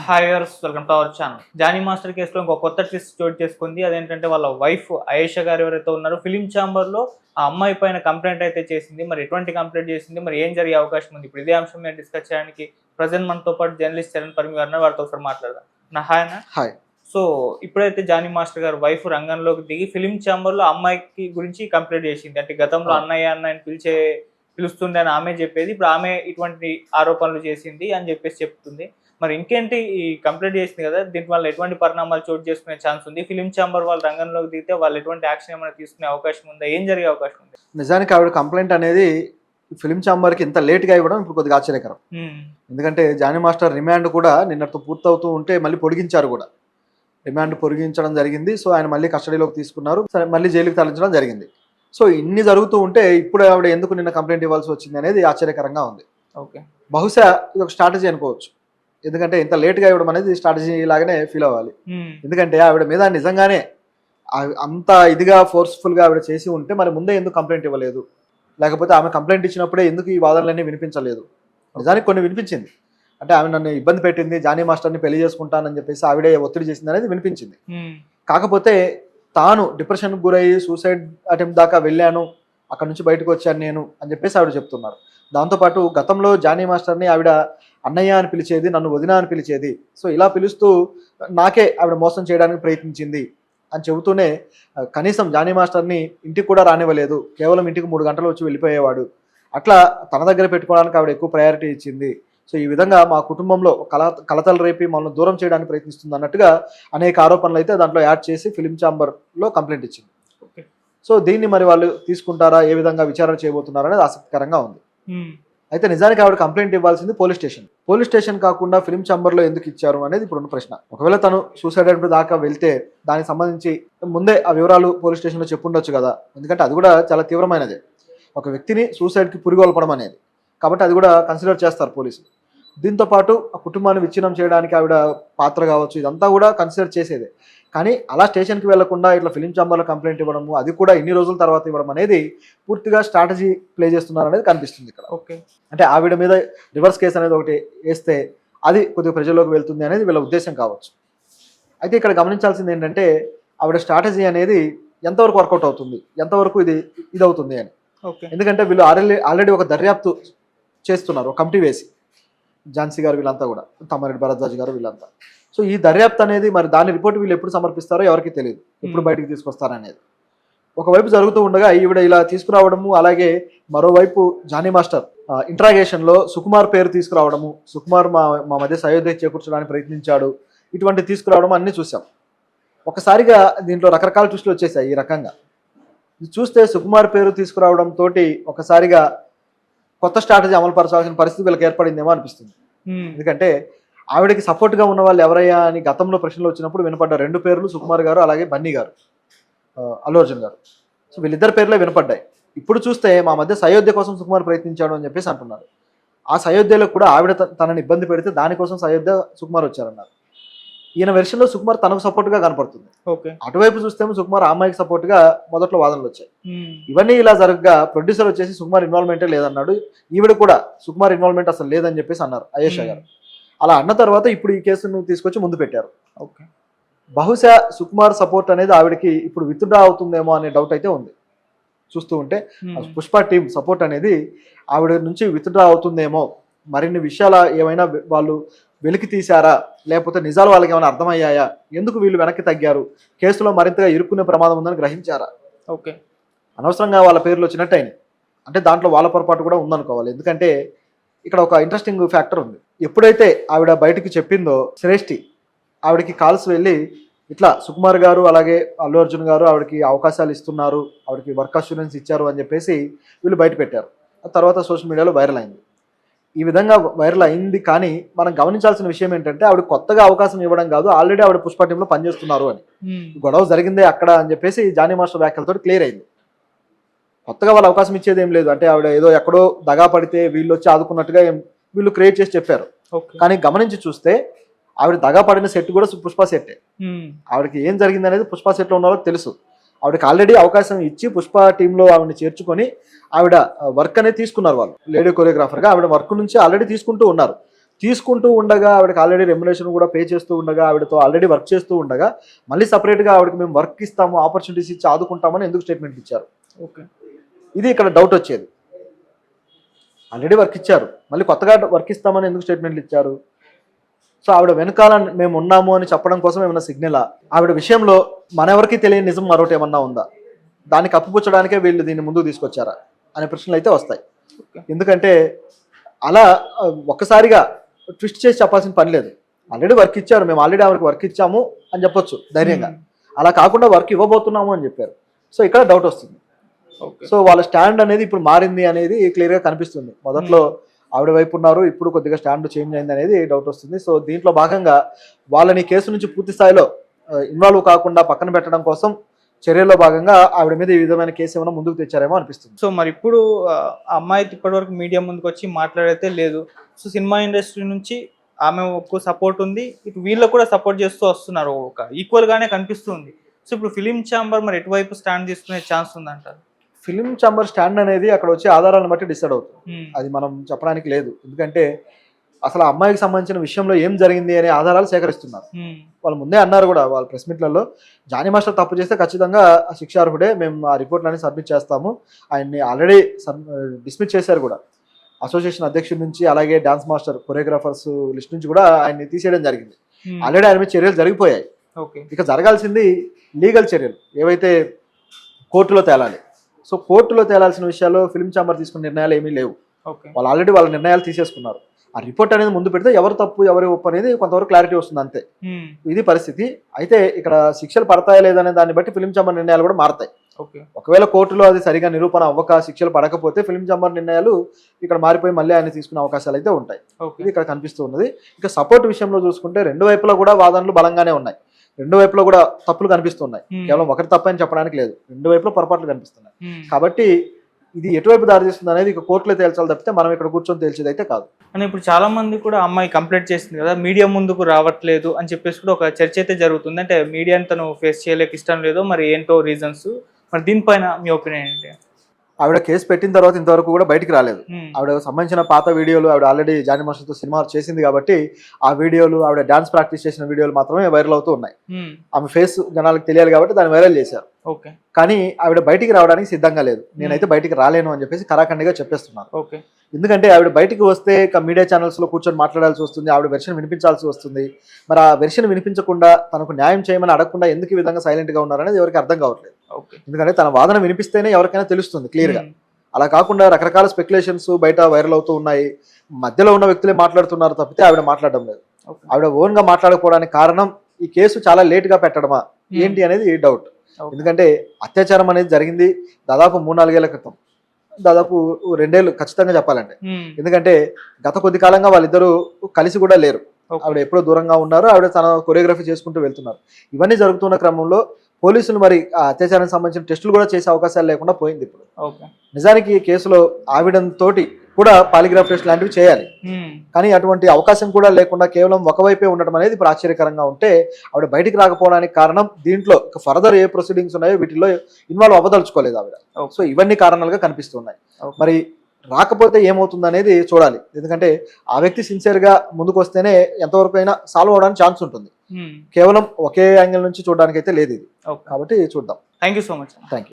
Hi viewers, welcome to our channel. Jani master కేసులో ఇంకో కొత్త ట్విస్ట్ చోటు చేసుకుంది. అదేంటంటే వాళ్ళ వైఫ్ ఆయేషా గారు ఎవరైతే ఉన్నారో ఫిలిం ఛాంబర్ లో ఆ అమ్మాయి పైన కంప్లైంట్ అయితే చేసింది. మరి ఎటువంటి కంప్లైంట్ చేసింది, మరి ఏం జరిగే అవకాశం ఉంది? ఇప్పుడు ఇదే అంశం మీద డిస్కస్ చేయడానికి ప్రజెంట్ మనతో పాటు జర్నలిస్ట్ చరణ్ పరిమి గారు వారితో ఒకసారి మాట్లాడదాం. హాయ్ అన్న. హాయ్. సో ఇప్పుడైతే జానీ మాస్టర్ గారు వైఫ్ రంగంలోకి దిగి ఫిలిం ఛాంబర్ లో అమ్మాయికి గురించి కంప్లైంట్ చేసింది. అంటే గతంలో అన్నయ్య పిలుస్తుంది అని ఆమె చెప్పేది. ఇప్పుడు ఆమె ఇటువంటి ఆరోపణలు చేసింది అని చెప్పేసి చెప్తుంది. మరి ఇంకేంటి ఈ కంప్లైంట్ చేసింది కదా, దీని వల్ల ఎటువంటి పరిణామాలు చోటు చేసుకునే ఛాన్స్ ఉంది? ఫిలిం ఛాంబర్ వాళ్ళు రంగంలోకి దిగితే వాళ్ళు ఎటువంటి యాక్షన్ ఏమైనా తీసుకునే అవకాశం ఉందా? ఏం జరిగే అవకాశం ఉంది? నిజానికి ఆవిడ కంప్లైంట్ అనేది ఫిలిం ఛాంబర్కి ఇంత లేట్గా ఇవ్వడం ఇప్పుడు కొద్దిగా ఆశ్చర్యకరం. ఎందుకంటే జానీ మాస్టర్ రిమాండ్ కూడా నిన్నటితో పూర్తవుతూ ఉంటే మళ్ళీ పొడిగించారు కూడా. రిమాండ్ పొడిగించడం జరిగింది. సో ఆయన మళ్ళీ కస్టడీలోకి తీసుకున్నారు. సరే, మళ్ళీ జైలుకి తరలించడం జరిగింది. సో ఇన్ని జరుగుతూ ఉంటే ఇప్పుడు ఆవిడ ఎందుకు నిన్న కంప్లైంట్ ఇవ్వాల్సి వచ్చింది అనేది ఆశ్చర్యకరంగా ఉంది. ఓకే, బహుశా ఇది ఒక స్ట్రాటజీ అనుకోవచ్చు. ఎందుకంటే ఇంత లేట్గా ఇవ్వడం అనేది స్ట్రాటజీ లాగానే ఫీల్ అవ్వాలి. ఎందుకంటే ఆవిడ మీద నిజంగానే అంత ఇదిగా ఫోర్స్ఫుల్గా ఆవిడ చేసి ఉంటే మరి ముందే ఎందుకు కంప్లైంట్ ఇవ్వలేదు? లేకపోతే ఆమె కంప్లైంట్ ఇచ్చినప్పుడే ఎందుకు ఈ వాదనలన్నీ వినిపించలేదు? నిజానికి కొన్ని వినిపించింది. అంటే ఆమె నన్ను ఇబ్బంది పెట్టింది, జానీ మాస్టర్ని పెళ్లి చేసుకుంటానని చెప్పేసి ఆవిడే ఒత్తిడి చేసింది అనేది వినిపించింది. కాకపోతే తాను డిప్రెషన్కి గురయ్యి సూసైడ్ అటెంప్ట్ దాకా వెళ్ళాను, అక్కడ నుంచి బయటకు వచ్చాను నేను అని చెప్పేసి ఆవిడ చెప్తున్నారు. దాంతోపాటు గతంలో జానీ మాస్టర్ని ఆవిడ అన్నయ్య అని పిలిచేది, నన్ను వదిన అని పిలిచేది. సో ఇలా పిలుస్తూ నాకే ఆవిడ మోసం చేయడానికి ప్రయత్నించింది అని చెబుతూనే కనీసం జానీ మాస్టర్ని ఇంటికి కూడా రానివ్వలేదు, కేవలం ఇంటికి 3 గంటలు వచ్చి వెళ్ళిపోయేవాడు. అట్లా తన దగ్గర పెట్టుకోవడానికి ఆవిడ ఎక్కువ ప్రయారిటీ ఇచ్చింది. సో ఈ విధంగా మా కుటుంబంలో కలతలు రేపి మమ్మల్ని దూరం చేయడానికి ప్రయత్నిస్తుంది అన్నట్టుగా అనేక ఆరోపణలు అయితే దాంట్లో యాడ్ చేసి ఫిలిం ఛాంబర్లో కంప్లైంట్ ఇచ్చింది. సో దీన్ని మరి వాళ్ళు తీసుకుంటారా, ఏ విధంగా విచారణ చేయబోతున్నారా అనేది ఆసక్తికరంగా ఉంది. అయితే నిజానికి ఆవిడ కంప్లైంట్ ఇవ్వాల్సింది పోలీస్ స్టేషన్ కాకుండా ఫిలిం ఛాంబర్లో ఎందుకు ఇచ్చారు అనేది ఇప్పుడున్న ప్రశ్న. ఒకవేళ తను సూసైడ్ అటెంప్ట్ దాకా వెళ్తే దానికి సంబంధించి ముందే ఆ వివరాలు పోలీస్ స్టేషన్లో చెప్పుండొచ్చు కదా. ఎందుకంటే అది కూడా చాలా తీవ్రమైనదే, ఒక వ్యక్తిని సూసైడ్కి పురిగొల్పడం అనేది. కాబట్టి అది కూడా కన్సిడర్ చేస్తారు పోలీసులు. దీంతోపాటు ఆ కుటుంబాన్ని విచ్ఛిన్నం చేయడానికి ఆవిడ పాత్ర కావచ్చు, ఇదంతా కూడా కన్సిడర్ చేసేదే. కానీ అలా స్టేషన్కి వెళ్లకుండా ఇట్లా ఫిలిం ఛాంబర్లో కంప్లైంట్ ఇవ్వడము, అది కూడా ఇన్ని రోజుల తర్వాత ఇవ్వడం అనేది పూర్తిగా స్ట్రాటజీ ప్లే చేస్తున్నారు అనేది కనిపిస్తుంది ఇక్కడ. ఓకే, అంటే ఆవిడ మీద రివర్స్ కేసు అనేది ఒకటి వేస్తే అది కొద్దిగా ప్రజల్లోకి వెళ్తుంది అనేది వీళ్ళ ఉద్దేశం కావచ్చు. అయితే ఇక్కడ గమనించాల్సింది ఏంటంటే ఆవిడ స్ట్రాటజీ అనేది ఎంతవరకు వర్కౌట్ అవుతుంది, ఎంతవరకు ఇది అవుతుంది అని. ఎందుకంటే వీళ్ళు ఆల్రెడీ ఒక దర్యాప్తు చేస్తున్నారు, ఒక కమిటీ వేసి, ఝాన్సీ గారు వీళ్ళంతా కూడా, తమ్మారెడ్డి భరద్వాజ్ గారు వీళ్ళంతా. సో ఈ దర్యాప్తు అనేది మరి దాని రిపోర్ట్ వీళ్ళు ఎప్పుడు సమర్పిస్తారో ఎవరికి తెలియదు, ఎప్పుడు బయటికి తీసుకొస్తారనేది. ఒకవైపు జరుగుతూ ఉండగా ఈవిడ ఇలా తీసుకురావడము, అలాగే మరోవైపు జానీ మాస్టర్ ఇంట్రాగేషన్లో సుకుమార్ పేరు తీసుకురావడము, సుకుమార్ మా మధ్య సయోధ్య చేకూర్చడానికి ప్రయత్నించాడు, ఇటువంటి తీసుకురావడం అన్నీ చూసాం. ఒకసారిగా దీంట్లో రకరకాల ట్విస్టులు వచ్చేసాయి. ఈ రకంగా చూస్తే సుకుమార్ పేరు తీసుకురావడం తోటి ఒకసారిగా కొత్త స్ట్రాటజీ అమలు పరచాల్సిన పరిస్థితి వీళ్ళకి ఏర్పడిందేమో అనిపిస్తుంది. ఎందుకంటే ఆవిడకి సపోర్ట్గా ఉన్న వాళ్ళు ఎవరయ్యా అని గతంలో ప్రశ్నలు వచ్చినప్పుడు వినపడ్డ 2 పేర్లు సుకుమార్ గారు, అలాగే బన్నీ గారు, అల్లు అర్జున్ గారు. సో వీళ్ళిద్దరు పేర్లే వినపడ్డాయి. ఇప్పుడు చూస్తే మా మధ్య సయోధ్య కోసం సుకుమార్ ప్రయత్నించాడు అని చెప్పేసి అంటున్నారు. ఆ సయోధ్యలో కూడా ఆవిడ తనని ఇబ్బంది పెడితే దానికోసం సయోధ్య సుకుమార్ వచ్చారన్నారు. ఈయన వెర్షన్లో సుకుమార్ తనకు సపోర్ట్గా కనపడుతుంది. అటువైపు చూస్తేమో సుకుమార్ అమ్మాయికి సపోర్ట్గా మొదట్లో వాదనలు వచ్చాయి. ఇవన్నీ ఇలా జరగగా ప్రొడ్యూసర్ వచ్చేసి సుకుమార్ ఇన్వాల్వ్మెంటే లేదన్నాడు. ఈవిడ కూడా సుకుమార్ ఇన్వాల్వ్మెంట్ అసలు లేదని చెప్పేసి అన్నారు ఆయేషా గారు. అలా అన్న తర్వాత ఇప్పుడు ఈ కేసును తీసుకొచ్చి ముందు పెట్టారు. బహుశా సుకుమార్ సపోర్ట్ అనేది ఆవిడకి ఇప్పుడు విత్డ్రా అవుతుందేమో అనే డౌట్ అయితే ఉంది. చూస్తూ ఉంటే పుష్ప టీం సపోర్ట్ అనేది ఆవిడ నుంచి విత్డ్రా అవుతుందేమో, మరిన్ని విషయాలు ఏమైనా వాళ్ళు వెలికి తీశారా, లేకపోతే నిజాలు వాళ్ళకి ఏమైనా అర్థమయ్యాయా, ఎందుకు వీళ్ళు వెనక్కి తగ్గారు, కేసులో మరింతగా ఇరుక్కునే ప్రమాదం ఉందని గ్రహించారా? అనవసరంగా వాళ్ళ పేర్లు వచ్చినట్టు అయినాయి. అంటే దాంట్లో వాళ్ళ పొరపాటు కూడా ఉందనుకోవాలి. ఎందుకంటే ఇక్కడ ఒక ఇంట్రెస్టింగ్ ఫ్యాక్టర్ ఉంది. ఎప్పుడైతే ఆవిడ బయటికి చెప్పిందో శ్రేష్ఠి, ఆవిడకి కాల్స్ వెళ్ళి ఇట్లా సుకుమార్ గారు అలాగే అల్లు అర్జున్ గారు ఆవిడకి అవకాశాలు ఇస్తున్నారు, ఆవిడకి వర్క్ అష్యూరెన్స్ ఇచ్చారు అని చెప్పేసి వీళ్ళు బయట పెట్టారు. ఆ తర్వాత సోషల్ మీడియాలో వైరల్ అయింది. ఈ విధంగా వైరల్ అయింది. కానీ మనం గమనించాల్సిన విషయం ఏంటంటే ఆవిడ కొత్తగా అవకాశం ఇవ్వడం కాదు, ఆల్రెడీ ఆవిడ పుష్ప టీంలో పనిచేస్తున్నారు అని. గొడవ జరిగిందే అక్కడ అని చెప్పేసి జానీ మాస్టర్ వ్యాఖ్యలతో క్లియర్ అయింది. కొత్తగా వాళ్ళు అవకాశం ఇచ్చేది ఏం లేదు. అంటే ఆవిడ ఏదో ఎక్కడో దగా పడితే వీళ్ళు వచ్చి ఆదుకున్నట్టుగా వీళ్ళు క్రియేట్ చేసి చెప్పారు. కానీ గమనించి చూస్తే ఆవిడ దగా పడిన సెట్ కూడా పుష్ప సెట్టే. ఆవిడకి ఏం జరిగింది అనేది పుష్ప సెట్లో ఉన్నారో తెలుసు. ఆవిడకి ఆల్రెడీ అవకాశం ఇచ్చి పుష్ప టీంలో ఆవిడని చేర్చుకొని ఆవిడ వర్క్ అనేది తీసుకున్నారు. వాళ్ళు లేడీ కొరియోగ్రాఫర్గా ఆవిడ వర్క్ నుంచి ఆల్రెడీ తీసుకుంటూ ఉన్నారు. తీసుకుంటూ ఉండగా ఆవిడకి ఆల్రెడీ రెమ్యునరేషన్ కూడా పే చేస్తూ ఉండగా ఆవిడతో ఆల్రెడీ వర్క్ చేస్తూ ఉండగా మళ్ళీ సపరేట్గా ఆవిడకి మేము వర్క్ ఇస్తాము, ఆపర్చునిటీస్ ఇచ్చి ఆదుకుంటామని ఎందుకు స్టేట్మెంట్ ఇచ్చారు? ఓకే, ఇది ఇక్కడ డౌట్ వచ్చేది. ఆల్రెడీ వర్క్ ఇచ్చారు, మళ్ళీ కొత్తగా వర్క్ ఇస్తామని ఎందుకు స్టేట్మెంట్లు ఇచ్చారు? సో ఆవిడ వెనకాల మేము ఉన్నాము అని చెప్పడం కోసం ఏమైనా సిగ్నలా? ఆవిడ విషయంలో మనెవరికి తెలియని నిజం మరొకటి ఏమన్నా ఉందా? దాన్ని కప్పిపుచ్చడానికే వీళ్ళు దీన్ని ముందుకు తీసుకొచ్చారా అనే ప్రశ్నలు అయితే వస్తాయి. ఎందుకంటే అలా ఒక్కసారిగా ట్విస్ట్ చేసి చెప్పాల్సిన పని లేదు. ఆల్రెడీ వర్క్ ఇచ్చారు, మేము ఆల్రెడీ ఆవిడకి వర్క్ ఇచ్చాము అని చెప్పొచ్చు ధైర్యంగా. అలా కాకుండా వర్క్ ఇవ్వబోతున్నాము అని చెప్పారు. సో ఇక్కడ డౌట్ వస్తుంది. సో వాళ్ళ స్టాండ్ అనేది ఇప్పుడు మారింది అనేది క్లియర్గా కనిపిస్తుంది. మొదట్లో ఆవిడ వైపు ఉన్నారు, ఇప్పుడు కొద్దిగా స్టాండ్ చేంజ్ అయింది అనేది డౌట్ వస్తుంది. సో దీంట్లో భాగంగా వాళ్ళని కేసు నుంచి పూర్తి స్థాయిలో ఇన్వాల్వ్ కాకుండా పక్కన పెట్టడం కోసం చర్యల్లో భాగంగా ఆవిడ మీద ఈ విధమైన కేసు ఏమైనా ముందుకు తెచ్చారేమో అనిపిస్తుంది. సో మరి ఇప్పుడు అమ్మాయి ఇప్పటివరకు మీడియా ముందుకు వచ్చి మాట్లాడైతే లేదు. సో సినిమా ఇండస్ట్రీ నుంచి ఆమె ఒక సపోర్ట్ ఉంది, ఇటు వీళ్ళకు కూడా సపోర్ట్ చేస్తూ వస్తున్నారు, ఒక ఈక్వల్ గానే కనిపిస్తుంది. సో ఇప్పుడు ఫిలిం ఛాంబర్ మరి ఎటువైపు స్టాండ్ తీసుకునే ఛాన్స్ ఉందంటారు? ఫిలిం ఛాంబర్ స్టాండ్ అనేది అక్కడ వచ్చే ఆధారాలను బట్టి డిసైడ్ అవుతుంది. అది మనం చెప్పడానికి లేదు. ఎందుకంటే అసలు ఆ అమ్మాయికి సంబంధించిన విషయంలో ఏం జరిగింది అనే ఆధారాలు సేకరిస్తున్నారు. వాళ్ళు ముందే అన్నారు కూడా వాళ్ళ ప్రెస్ మీట్లలో, జానీ మాస్టర్ తప్పు చేస్తే ఖచ్చితంగా శిక్షార్హుడే, మేము ఆ రిపోర్ట్లన్నీ సబ్మిట్ చేస్తాము. ఆయన్ని ఆల్రెడీ డిస్మిస్ చేశారు కూడా. అసోసియేషన్ అధ్యక్షుడి నుంచి అలాగే డాన్స్ మాస్టర్ కొరియోగ్రాఫర్స్ లిస్ట్ నుంచి కూడా ఆయన్ని తీసేయడం జరిగింది. ఆల్రెడీ ఆయన మీద చర్యలు జరిగిపోయాయి. ఇక జరగాల్సింది లీగల్ చర్యలు ఏవైతే కోర్టులో తేలాలి. సో కోర్టులో తేలాల్సిన విషయాల్లో ఫిలిం ఛాంబర్ తీసుకున్న నిర్ణయాలు ఏమీ లేవు. వాళ్ళు ఆల్రెడీ వాళ్ళ నిర్ణయాలు తీసేసుకున్నారు. ఆ రిపోర్ట్ అనేది ముందు పెడితే ఎవరు తప్పు ఎవరి ఒప్పు అనేది కొంతవరకు క్లారిటీ వస్తుంది, అంతే. ఇది పరిస్థితి. అయితే ఇక్కడ శిక్షలు పడతాయా లేదనే దాన్ని బట్టి ఫిలిం ఛాంబర్ నిర్ణయాలు కూడా మారతాయి. ఒకవేళ కోర్టులో అది సరిగా నిరూపణ అవ్వక శిక్షలు పడకపోతే ఫిలిం ఛాంబర్ నిర్ణయాలు ఇక్కడ మారిపోయి మళ్ళీ ఆయన తీసుకునే అవకాశాలు అయితే ఉంటాయి. ఇది ఇక్కడ కనిపిస్తూ ఉన్నది. ఇక సపోర్ట్ విషయంలో చూసుకుంటే రెండు వైపులా కూడా వాదనలు బలంగానే ఉన్నాయి. రెండు వైపులో కూడా తప్పులు కనిపిస్తున్నాయి. కేవలం ఒకటి తప్పని చెప్పడానికి లేదు, రెండు వైపులో పొరపాట్లు కనిపిస్తున్నాయి. కాబట్టి ఇది ఎటువైపు దారి తీస్తుంది అనేది ఇక కోర్టులో తేల్చాలి తప్పితే మనం ఇక్కడ కూర్చొని తేల్చేది అయితే కాదు. అని ఇప్పుడు చాలా మంది కూడా అమ్మాయి కంప్లైంట్ చేసింది కదా, మీడియా ముందుకు రావట్లేదు అని చెప్పేసి కూడా ఒక చర్చ అయితే జరుగుతుంది. అంటే మీడియాని తను ఫేస్ చేయలేక ఇష్టం లేదో మరి ఏంటో రీజన్స్, మరి దీనిపైన మీ ఒపీనియన్ ఏంటి? ఆవిడ కేసు పెట్టిన తర్వాత ఇంతవరకు కూడా బయటికి రాలేదు. ఆవిడ సంబంధించిన పాత వీడియోలు ఆవిడ ఆల్రెడీ జానీ మాస్టర్తో సినిమా చేసింది కాబట్టి ఆ వీడియోలు, ఆవిడ డాన్స్ ప్రాక్టీస్ చేసిన వీడియోలు మాత్రమే వైరల్ అవుతూ ఉన్నాయి. ఆమె ఫేస్ జనాలకు తెలియాలి కాబట్టి దాన్ని వైరల్ చేశారు. కానీ ఆవిడ బయటికి రావడానికి సిద్ధంగా లేదు. నేనైతే బయటికి రాలేను అని చెప్పేసి కరాఖండిగా చెప్పేస్తున్నారు. ఎందుకంటే ఆవిడ బయటికి వస్తే మీడియా ఛానల్స్ లో కూర్చొని మాట్లాడాల్సి వస్తుంది, ఆవిడ వెర్షన్ వినిపించాల్సి వస్తుంది. మరి ఆ వెర్షన్ వినిపించకుండా తనకు న్యాయం చేయమని అడగకుండా ఎందుకు ఈ విధంగా సైలెంట్ గా ఉన్నారనేది ఎవరికి అర్థం కావట్లేదు. ఎందుకంటే తన వాదన వినిపిస్తేనే ఎవరికైనా తెలుస్తుంది క్లియర్ గా. అలా కాకుండా రకరకాల స్పెక్యులేషన్స్ బయట వైరల్ అవుతూ ఉన్నాయి. మధ్యలో ఉన్న వ్యక్తులే మాట్లాడుతున్నారు తప్పితే ఆవిడ మాట్లాడడం లేదు. ఆవిడ ఓన్ గా మాట్లాడకపోవడానికి కారణం ఈ కేసు చాలా లేట్ గా పెట్టడమా ఏంటి అనేది డౌట్. ఎందుకంటే అత్యాచారం అనేది జరిగింది దాదాపు 3-4 ఏళ్ల క్రితం, దాదాపు 2 ఏళ్ళు ఖచ్చితంగా చెప్పాలంటే. ఎందుకంటే గత కొద్ది కాలంగా వాళ్ళిద్దరూ కలిసి కూడా లేరు. ఆవిడ ఎప్పుడో దూరంగా ఉన్నారు, ఆవిడ తన కొరియోగ్రఫీ చేసుకుంటూ వెళ్తున్నారు. ఇవన్నీ జరుగుతున్న క్రమంలో పోలీసులు మరి ఆ అత్యాచారానికి సంబంధించిన టెస్టులు కూడా చేసే అవకాశాలు లేకుండా పోయింది. ఇప్పుడు నిజానికి ఈ కేసులో ఆవిడతోటి కూడా పాలిగ్రాఫ్ టెస్ట్ లాంటివి చేయాలి, కానీ అటువంటి అవకాశం కూడా లేకుండా కేవలం ఒకవైపే ఉండటం అనేది ఇప్పుడు ఆశ్చర్యకరంగా ఉంటే ఆవిడ బయటికి రాకపోవడానికి కారణం దీంట్లో ఫర్దర్ ఏ ప్రొసీడింగ్స్ ఉన్నాయో వీటిలో ఇన్వాల్వ్ అవ్వదలుచుకోలేదు ఆవిడ. సో ఇవన్నీ కారణాలుగా కనిపిస్తున్నాయి. మరి రాకపోతే ఏమవుతుంది అనేది చూడాలి. ఎందుకంటే ఆ వ్యక్తి సిన్సియర్గా ముందుకు వస్తేనే ఎంతవరకు అయినా సాల్వ్ అవడానికి ఛాన్స్ ఉంటుంది. కేవలం ఒకే యాంగిల్ నుంచి చూడడానికి అయితే లేదు ఇది. కాబట్టి చూద్దాం. Thank you so much. Thank you.